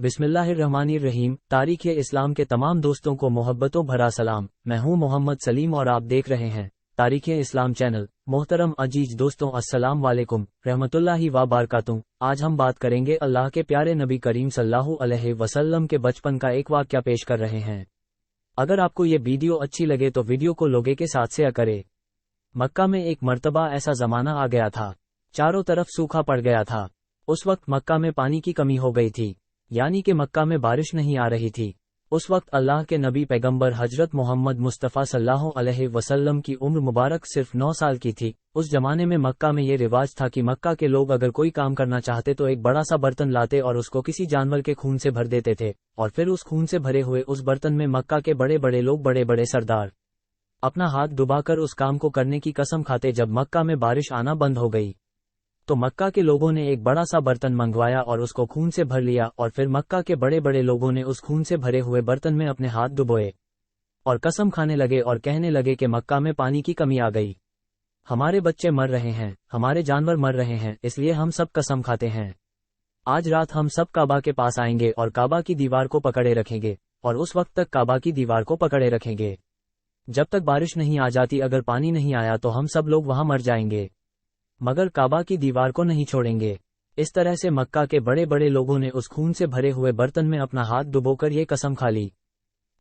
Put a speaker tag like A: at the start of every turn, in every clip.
A: बिस्मिल्लाहिर्रहमानिर्रहीम। तारीख़ इस्लाम के तमाम दोस्तों को मोहब्बतों भरा सलाम। मैं हूं मोहम्मद सलीम और आप देख रहे हैं तारीख़ इस्लाम चैनल। मोहतरम अजीज दोस्तों, अस्सलाम वालेकुम रहमतुल्लाहि व बारकातुहू। आज हम बात करेंगे अल्लाह के प्यारे नबी करीम सल्लल्लाहु अलैहि वसल्लम के बचपन का एक वाक़या पेश कर रहे हैं। अगर आपको ये वीडियो अच्छी लगे तो वीडियो को लोगों के साथ शेयर करें। मक्का में एक मर्तबा ऐसा ज़माना आ गया था, चारों तरफ सूखा पड़ गया था। उस वक्त मक्का में पानी की कमी हो गई थी, यानी कि मक्का में बारिश नहीं आ रही थी। उस वक्त अल्लाह के नबी पैगंबर हजरत मोहम्मद मुस्तफ़ा सल्लल्लाहु अलैहि वसल्लम की उम्र मुबारक सिर्फ 9 साल की थी। उस जमाने में मक्का में ये रिवाज था कि मक्का के लोग अगर कोई काम करना चाहते तो एक बड़ा सा बर्तन लाते और उसको किसी जानवर के खून से भर देते थे, और फिर उस खून से भरे हुए उस बर्तन में मक्का के बड़े बड़े लोग, बड़े बड़े सरदार अपना हाथ डुबाकर उस काम को करने की कसम खाते। जब मक्का में बारिश आना बंद हो गई तो मक्का के लोगों ने एक बड़ा सा बर्तन मंगवाया और उसको खून से भर लिया, और फिर मक्का के बड़े बड़े लोगों ने उस खून से भरे हुए बर्तन में अपने हाथ डुबोए और कसम खाने लगे और कहने लगे कि मक्का में पानी की कमी आ गई, हमारे बच्चे मर रहे हैं, हमारे जानवर मर रहे हैं, इसलिए हम सब कसम खाते हैं आज रात हम सब काबा के पास आएंगे और काबा की दीवार को पकड़े रखेंगे, और उस वक्त तक काबा की दीवार को पकड़े रखेंगे जब तक बारिश नहीं आ जाती। अगर पानी नहीं आया तो हम सब लोग वहां मर जाएंगे, मगर काबा की दीवार को नहीं छोड़ेंगे। इस तरह से मक्का के बड़े बड़े लोगों ने उस खून से भरे हुए बर्तन में अपना हाथ डुबोकर ये कसम खा ली,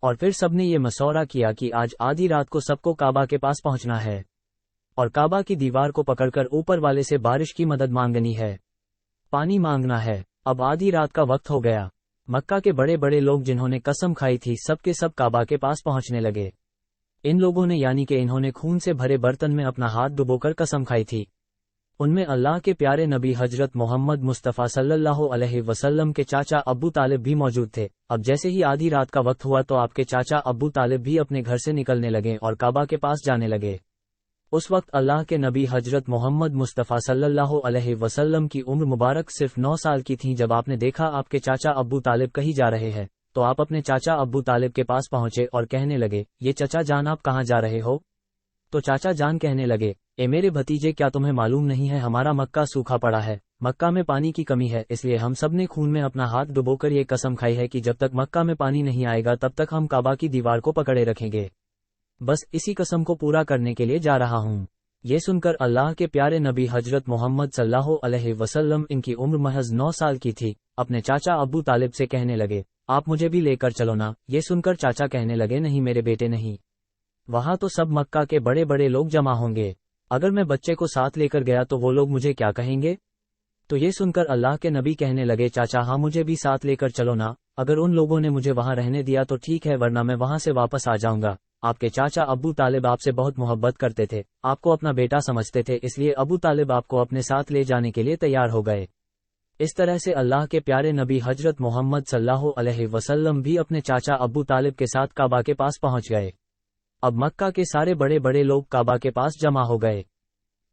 A: और फिर सबने ये मशवरा किया कि आज आधी रात को सबको काबा के पास पहुंचना है और काबा की दीवार को पकड़कर ऊपर वाले से बारिश की मदद मांगनी है, पानी मांगना है। अब आधी रात का वक्त हो गया। मक्का के बड़े बड़े लोग जिन्होंने कसम खाई थी सब के सब काबा के पास पहुंचने लगे। इन लोगों ने, यानी कि इन्होंने खून से भरे बर्तन में अपना हाथ डुबोकर कसम खाई थी, उनमें अल्लाह के प्यारे नबी हजरत मोहम्मद मुस्तफ़ा सल्लल्लाहु अलैहि वसल्लम के चाचा अब्बू तालिब भी मौजूद थे। अब जैसे ही आधी रात का वक्त हुआ तो आपके चाचा अब्बू तालिब भी अपने घर से निकलने लगे और काबा के पास जाने लगे। उस वक्त अल्लाह के नबी हजरत मोहम्मद मुस्तफ़ा सल्लल्लाहु अलैहि वसल्लम की उम्र मुबारक सिर्फ 9 साल की थी। जब आपने देखा आपके चाचा अब्बू तालिब कहीं जा रहे हैं तो आप अपने चाचा अब्बू तालिब के पास पहुंचे और कहने लगे, ये चाचा जान आप कहाँ जा रहे हो? तो चाचा जान कहने लगे, ए मेरे भतीजे, क्या तुम्हें मालूम नहीं है हमारा मक्का सूखा पड़ा है, मक्का में पानी की कमी है, इसलिए हम सब ने खून में अपना हाथ डुबोकर ये कसम खाई है कि जब तक मक्का में पानी नहीं आएगा तब तक हम काबा की दीवार को पकड़े रखेंगे। बस इसी कसम को पूरा करने के लिए जा रहा हूँ। ये सुनकर अल्लाह के प्यारे नबी हजरत मोहम्मद सल्लल्लाहु अलैहि वसल्लम, इनकी उम्र महज 9 साल की थी, अपने चाचा अब्बू तालिब से कहने लगे, आप मुझे भी लेकर चलो ना। ये सुनकर चाचा कहने लगे, नहीं मेरे बेटे नहीं, वहां तो सब मक्का के बड़े बड़े लोग जमा होंगे, अगर मैं बच्चे को साथ लेकर गया तो वो लोग मुझे क्या कहेंगे? तो ये सुनकर अल्लाह के नबी कहने लगे, चाचा हाँ मुझे भी साथ लेकर चलो ना, अगर उन लोगों ने मुझे वहां रहने दिया तो ठीक है, वरना मैं वहां से वापस आ जाऊंगा। आपके चाचा अब्बू तालिब आपसे बहुत मोहब्बत करते थे, आपको अपना बेटा समझते थे, इसलिए अबू तालिब आपको अपने साथ ले जाने के लिए तैयार हो गए। इस तरह से अल्लाह के प्यारे नबी हजरत मोहम्मद सल्लल्लाहु अलैहि वसल्लम भी अपने चाचा अब्बू तालिब के साथ काबा के पास पहुंच गए। अब मक्का के सारे बड़े बड़े लोग काबा के पास जमा हो गए।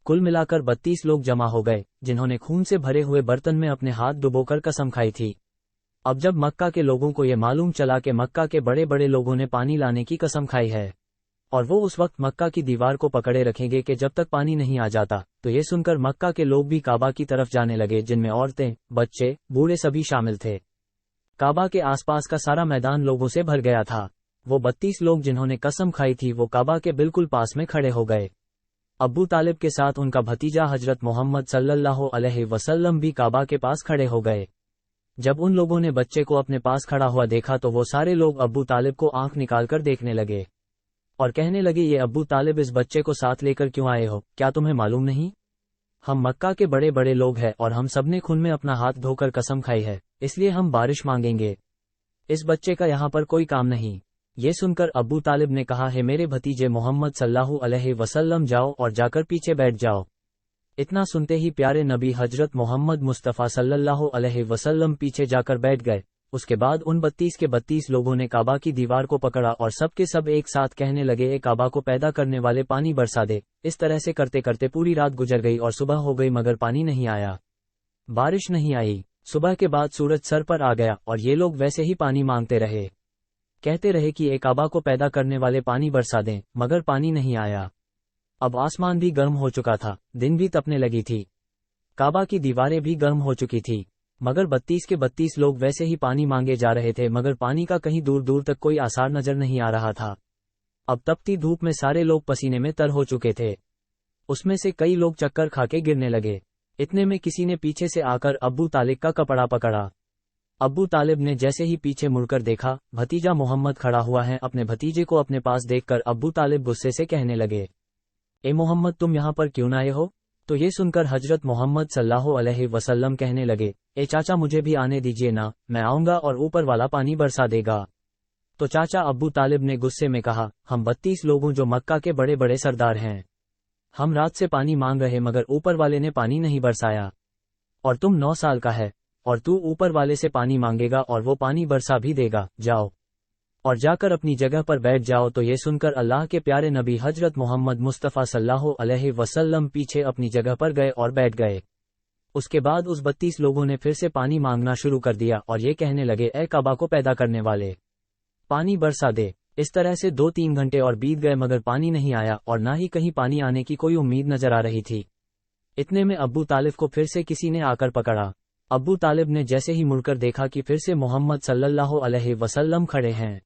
A: कुल मिलाकर 32 लोग जमा हो गए जिन्होंने खून से भरे हुए बर्तन में अपने हाथ डुबोकर कसम खाई थी। अब जब मक्का के लोगों को ये मालूम चला कि मक्का के बड़े बड़े लोगों ने पानी लाने की कसम खाई है और वो उस वक्त मक्का की दीवार को पकड़े रखेंगे कि जब तक पानी नहीं आ जाता, तो ये सुनकर मक्का के लोग भी काबा की तरफ जाने लगे, जिनमें औरतें, बच्चे, बूढ़े सभी शामिल थे। काबा के आसपास का सारा मैदान लोगों से भर गया था। वो 32 लोग जिन्होंने कसम खाई थी वो काबा के बिल्कुल पास में खड़े हो गए। अब्बू तालिब के साथ उनका भतीजा हजरत मोहम्मद सल्लल्लाहु अलैहि वसल्लम भी काबा के पास खड़े हो गए। जब उन लोगों ने बच्चे को अपने पास खड़ा हुआ देखा तो वो सारे लोग अब्बू तालिब को आंख निकालकर देखने लगे और कहने लगे, ये अब्बू तालिब इस बच्चे को साथ लेकर क्यों आए हो? क्या तुम्हें मालूम नहीं हम मक्का के बड़े बड़े लोग हैं और हम सबने खून में अपना हाथ धोकर कसम खाई है, इसलिए हम बारिश मांगेंगे, इस बच्चे का यहाँ पर कोई काम नहीं। ये सुनकर अब्बू तालिब ने कहा, है मेरे भतीजे मोहम्मद सल्लल्लाहु अलैहि वसल्लम, जाओ और जाकर पीछे बैठ जाओ। इतना सुनते ही प्यारे नबी हजरत मोहम्मद मुस्तफ़ा सल्लल्लाहु अलैहि वसल्लम पीछे जाकर बैठ गए। उसके बाद उन 32 के 32 लोगों ने काबा की दीवार को पकड़ा और सब के सब एक साथ कहने लगे, ए काबा को पैदा करने वाले पानी बरसा दे। इस तरह से करते करते पूरी रात गुजर गई और सुबह हो गई, मगर पानी नहीं आया, बारिश नहीं आई। सुबह के बाद सूरज सर पर आ गया और ये लोग वैसे ही पानी मांगते रहे, कहते रहे कि ए काबा को पैदा करने वाले पानी बरसा दें, मगर पानी नहीं आया। अब आसमान भी गर्म हो चुका था, दिन भी तपने लगी थी, काबा की दीवारें भी गर्म हो चुकी थी। मगर 32 के 32 लोग वैसे ही पानी मांगे जा रहे थे, मगर पानी का कहीं दूर दूर तक कोई आसार नजर नहीं आ रहा था। अब तपती धूप में सारे लोग पसीने में तर हो चुके थे। उसमें से कई लोग चक्कर खाके गिरने लगे। इतने में किसी ने पीछे से आकर अब्बू तालिब का कपड़ा पकड़ा। अब्बू तालिब ने जैसे ही पीछे मुड़कर देखा, भतीजा मोहम्मद खड़ा हुआ है। अपने भतीजे को अपने पास देखकर अब्बू तालिब गुस्से से कहने लगे, ए मोहम्मद, तुम यहाँ पर क्यों आए हो? तो ये सुनकर हजरत मोहम्मद सल्लल्लाहु अलैहि वसल्लम कहने लगे, ए चाचा, मुझे भी आने दीजिए ना, मैं आऊंगा और ऊपर वाला पानी बरसा देगा। तो चाचा अब्बू तालिब ने गुस्से में कहा, हम 32 लोगों जो मक्का के बड़े बड़े सरदार हैं, हम रात से पानी मांग रहे मगर ऊपर वाले ने पानी नहीं बरसाया। और तुम 9 साल का है और तू ऊपर वाले से पानी मांगेगा और वो पानी बरसा भी देगा। जाओ और जाकर अपनी जगह पर बैठ जाओ। तो ये सुनकर अल्लाह के प्यारे नबी हजरत मोहम्मद मुस्तफ़ा सल्लल्लाहु अलैहि वसल्लम पीछे अपनी जगह पर गए और बैठ गए। उसके बाद उस 32 लोगों ने फिर से पानी मांगना शुरू कर दिया और ये कहने लगे, ए काबा को पैदा करने वाले, पानी बरसा दे। इस तरह से 2-3 घंटे और बीत गए मगर पानी नहीं आया और ना ही कहीं पानी आने की कोई उम्मीद नजर आ रही थी। इतने में अब्बू तालिब को फिर से किसी ने आकर पकड़ा। अब्बू तालिब ने जैसे ही मुड़कर देखा कि फिर से मोहम्मद सल्लल्लाहु अलैहि वसल्लम खड़े हैं।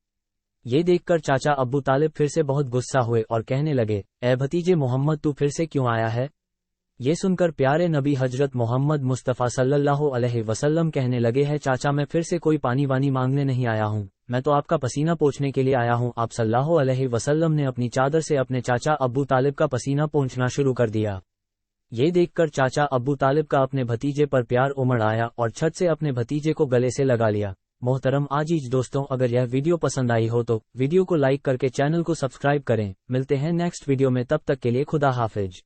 A: ये देखकर चाचा अब्बू तालिब फिर से बहुत गुस्सा हुए और कहने लगे, ए भतीजे मोहम्मद, तू फिर से क्यों आया है? ये सुनकर प्यारे नबी हजरत मोहम्मद मुस्तफ़ा सल्लल्लाहु अलैहि वसल्लम कहने लगे, है चाचा, मैं फिर से कोई पानी वानी मांगने नहीं आया हूँ, मैं तो आपका पसीना पोंछने के लिए आया हूँ। आप सल्लल्लाहु अलैहि वसल्लम ने अपनी चादर से अपने चाचा अब्बू तालिब का पसीना पोंछना शुरू कर दिया। ये देखकर चाचा अब्बू तालिब का अपने भतीजे पर प्यार उमड़ आया और छत से अपने भतीजे को गले से लगा लिया। मोहतरम आजीज दोस्तों, अगर यह वीडियो पसंद आई हो तो वीडियो को लाइक करके चैनल को सब्सक्राइब करें। मिलते हैं नेक्स्ट वीडियो में, तब तक के लिए खुदा हाफिज।